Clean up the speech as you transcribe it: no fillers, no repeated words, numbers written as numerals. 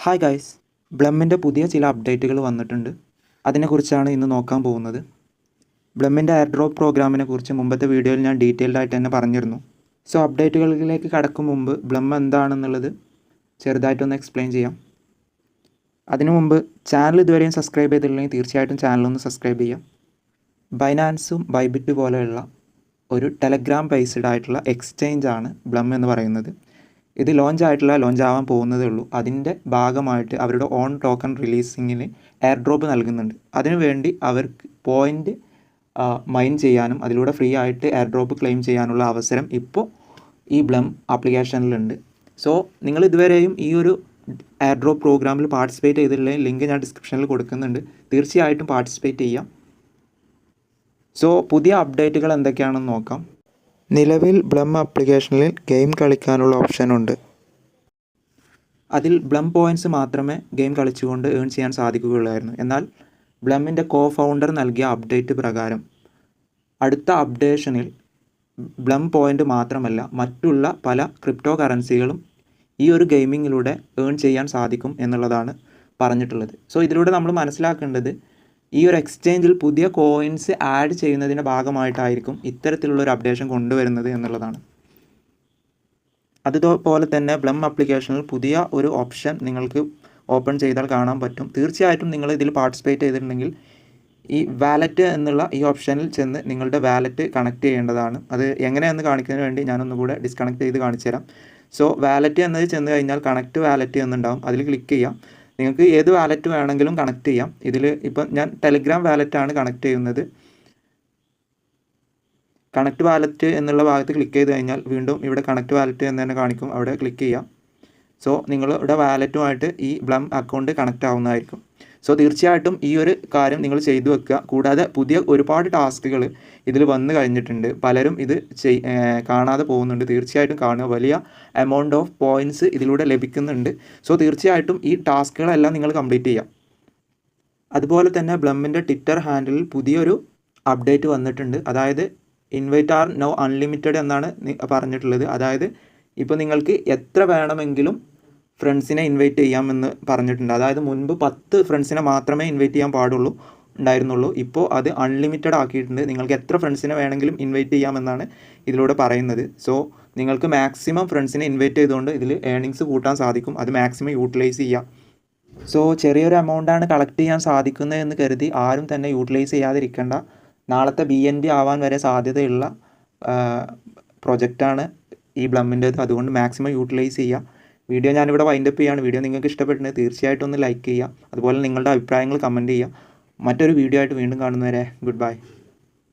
Hi guys, ബ്ലമ്മിൻ്റെ പുതിയ ചില അപ്ഡേറ്റുകൾ വന്നിട്ടുണ്ട്. അതിനെക്കുറിച്ചാണ് ഇന്ന് നോക്കാൻ പോകുന്നത്. ബ്ലമ്മിൻ്റെ എയർ ഡ്രോപ്പ് പ്രോഗ്രാമിനെ കുറിച്ച് മുമ്പത്തെ വീഡിയോയിൽ ഞാൻ ഡീറ്റെയിൽഡ് ആയിട്ട് തന്നെ പറഞ്ഞിരുന്നു. സോ അപ്ഡേറ്റുകളിലേക്ക് കടക്കും മുമ്പ് ബ്ലം എന്താണെന്നുള്ളത് ചെറുതായിട്ടൊന്ന് എക്സ്പ്ലെയിൻ ചെയ്യാം. അതിനു മുമ്പ് ചാനൽ ഇതുവരെയും സബ്സ്ക്രൈബ് ചെയ്തിട്ടില്ലെങ്കിൽ തീർച്ചയായിട്ടും ചാനലൊന്ന് സബ്സ്ക്രൈബ് ചെയ്യാം. ബൈനാൻസും ബൈബിറ്റ് പോലെയുള്ള ഒരു ടെലഗ്രാം ബേസ്ഡ് ആയിട്ടുള്ള എക്സ്ചേഞ്ചാണ് ബ്ലം എന്ന് പറയുന്നത്. ഇത് ലോഞ്ച് ആവാൻ പോകുന്നതേ ഉള്ളൂ. അതിൻ്റെ ഭാഗമായിട്ട് അവരുടെ ഓൺ ടോക്കൺ റിലീസിങ്ങിന് എയർ ഡ്രോപ്പ് നൽകുന്നുണ്ട്. അതിനുവേണ്ടി അവർക്ക് പോയിൻ്റ് മൈൻ ചെയ്യാനും അതിലൂടെ ഫ്രീ ആയിട്ട് എയർ ഡ്രോപ്പ് ക്ലെയിം ചെയ്യാനുള്ള അവസരം ഇപ്പോൾ ഈ ബ്ലം ആപ്ലിക്കേഷനിലുണ്ട്. സോ നിങ്ങൾ ഇതുവരെയും ഈ ഒരു എയർ ഡ്രോപ്പ് പ്രോഗ്രാമിൽ പാർട്ടിസിപ്പേറ്റ് ചെയ്തിട്ടുണ്ടെങ്കിൽ ലിങ്ക് ഞാൻ ഡിസ്ക്രിപ്ഷനിൽ കൊടുക്കുന്നുണ്ട്. തീർച്ചയായിട്ടും പാർട്ടിസിപ്പേറ്റ് ചെയ്യാം. സോ പുതിയ അപ്ഡേറ്റുകൾ എന്തൊക്കെയാണെന്ന് നോക്കാം. നിലവിൽ ബ്ലം ആപ്ലിക്കേഷനിൽ ഗെയിം കളിക്കാനുള്ള ഓപ്ഷനുണ്ട്. അതിൽ ബ്ലം പോയിൻറ്റ്സ് മാത്രമേ ഗെയിം കളിച്ചുകൊണ്ട് ഏൺ ചെയ്യാൻ സാധിക്കുകയുള്ളായിരുന്നു. എന്നാൽ ബ്ലമ്മിൻ്റെ ഫൗണ്ടർ നൽകിയ അപ്ഡേറ്റ് പ്രകാരം അടുത്ത അപ്ഡേഷനിൽ ബ്ലം പോയിൻ്റ് മാത്രമല്ല മറ്റുള്ള പല ക്രിപ്റ്റോ കറൻസികളും ഈ ഒരു ഗെയിമിങ്ങിലൂടെ ഏൺ ചെയ്യാൻ സാധിക്കും എന്നുള്ളതാണ് പറഞ്ഞിട്ടുള്ളത്. സോ ഇതിലൂടെ നമ്മൾ മനസ്സിലാക്കേണ്ടത് ഈ ഒരു എക്സ്ചേഞ്ചിൽ പുതിയ കോയിൻസ് ആഡ് ചെയ്യുന്നതിൻ്റെ ഭാഗമായിട്ടായിരിക്കും ഇത്തരത്തിലുള്ളൊരു അപ്ഡേഷൻ കൊണ്ടുവരുന്നത് എന്നുള്ളതാണ്. അതുപോലെ തന്നെ ബ്ലം ആപ്ലിക്കേഷനിൽ പുതിയ ഒരു ഓപ്ഷൻ നിങ്ങൾക്ക് ഓപ്പൺ ചെയ്താൽ കാണാൻ പറ്റും. തീർച്ചയായിട്ടും നിങ്ങൾ ഇതിൽ പാർട്ടിസിപ്പേറ്റ് ചെയ്തിട്ടുണ്ടെങ്കിൽ ഈ വാലറ്റ് എന്നുള്ള ഈ ഓപ്ഷനിൽ ചെന്ന് നിങ്ങളുടെ വാലറ്റ് കണക്ട് ചെയ്യേണ്ടതാണ്. അത് എങ്ങനെയെന്ന് കാണിക്കുന്നതിന് വേണ്ടി ഞാനൊന്നുകൂടെ ഡിസ്കണക്ട് ചെയ്ത് കാണിച്ചു തരാം. സോ വാലറ്റ് എന്നത് ചെന്ന് കഴിഞ്ഞാൽ കണക്ട് വാലറ്റ് എന്നുണ്ടാവും. അതിൽ ക്ലിക്ക് ചെയ്യാം. നിങ്ങൾക്ക് ഏത് വാലറ്റ് വേണമെങ്കിലും കണക്ട് ചെയ്യാം. ഇതിൽ ഇപ്പം ഞാൻ ടെലിഗ്രാം വാലറ്റാണ് കണക്ട് ചെയ്യുന്നത്. കണക്ട് വാലറ്റ് എന്നുള്ള ഭാഗത്ത് ക്ലിക്ക് ചെയ്ത് കഴിഞ്ഞാൽ വീണ്ടും ഇവിടെ കണക്ട് വാലറ്റ് എന്ന് തന്നെ കാണിക്കും. അവിടെ ക്ലിക്ക് ചെയ്യാം. സോ നിങ്ങളുടെ വാലറ്റുമായിട്ട് ഈ ബ്ലം അക്കൗണ്ട് കണക്റ്റ് ആവുന്നതായിരിക്കും. സോ തീർച്ചയായിട്ടും ഈ ഒരു കാര്യം നിങ്ങൾ ചെയ്തു വെക്കുക. കൂടാതെ പുതിയ ഒരുപാട് ടാസ്കുകൾ ഇതിൽ വന്നു കഴിഞ്ഞിട്ടുണ്ട്. പലരും ഇത് കാണാതെ പോകുന്നുണ്ട്. തീർച്ചയായിട്ടും കാണുക. വലിയ എമൗണ്ട് ഓഫ് പോയിൻറ്റ്സ് ഇതിലൂടെ ലഭിക്കുന്നുണ്ട്. സോ തീർച്ചയായിട്ടും ഈ ടാസ്കുകളെല്ലാം നിങ്ങൾ കംപ്ലീറ്റ് ചെയ്യാം. അതുപോലെ തന്നെ ബ്ലമ്മിൻ്റെ ട്വിറ്റർ ഹാൻഡിലിൽ പുതിയൊരു അപ്ഡേറ്റ് വന്നിട്ടുണ്ട്. അതായത് ഇൻവൈറ്റ് ആർ നൗ അൺലിമിറ്റഡ് എന്നാണ് പറഞ്ഞിട്ടുള്ളത്. അതായത് ഇപ്പോൾ നിങ്ങൾക്ക് എത്ര വേണമെങ്കിലും ഫ്രണ്ട്സിനെ ഇൻവൈറ്റ് ചെയ്യാമെന്ന് പറഞ്ഞിട്ടുണ്ട്. അതായത് മുൻപ് 10 ഫ്രണ്ട്സിനെ മാത്രമേ ഇൻവൈറ്റ് ചെയ്യാൻ ഉണ്ടായിരുന്നുള്ളൂ. ഇപ്പോൾ അത് അൺലിമിറ്റഡ് ആക്കിയിട്ടുണ്ട്. നിങ്ങൾക്ക് എത്ര ഫ്രണ്ട്സിനെ വേണമെങ്കിലും ഇൻവൈറ്റ് ചെയ്യാമെന്നാണ് ഇതിലൂടെ പറയുന്നത്. സോ നിങ്ങൾക്ക് മാക്സിമം ഫ്രണ്ട്സിനെ ഇൻവൈറ്റ് ചെയ്തുകൊണ്ട് ഇതിൽ ഏർണിങ്സ് കൂട്ടാൻ സാധിക്കും. അത് മാക്സിമം യൂട്ടിലൈസ് ചെയ്യാം. സോ ചെറിയൊരു എമൗണ്ടാണ് കളക്ട് ചെയ്യാൻ സാധിക്കുന്നത് എന്ന് കരുതി ആരും തന്നെ യൂട്ടിലൈസ് ചെയ്യാതിരിക്കേണ്ട. നാളത്തെ BNB ആവാൻ വരെ സാധ്യതയുള്ള പ്രൊജക്റ്റാണ് ഈ ബ്ലമ്മിൻ്റേത്. അതുകൊണ്ട് മാക്സിമം യൂട്ടിലൈസ് ചെയ്യുക. വീഡിയോ ഞാനിവിടെ വൈൻഡപ്പ് ചെയ്യുകയാണ്. വീഡിയോ നിങ്ങൾക്ക് ഇഷ്ടപ്പെട്ടിട്ടുണ്ടെങ്കിൽ തീർച്ചയായിട്ടും ഒന്ന് ലൈക്ക് ചെയ്യുക. അതുപോലെ നിങ്ങളുടെ അഭിപ്രായങ്ങൾ കമൻറ്റ് ചെയ്യുക. മറ്റൊരു വീഡിയോ ആയിട്ട് വീണ്ടും കാണുന്നവരെ ഗുഡ് ബൈ.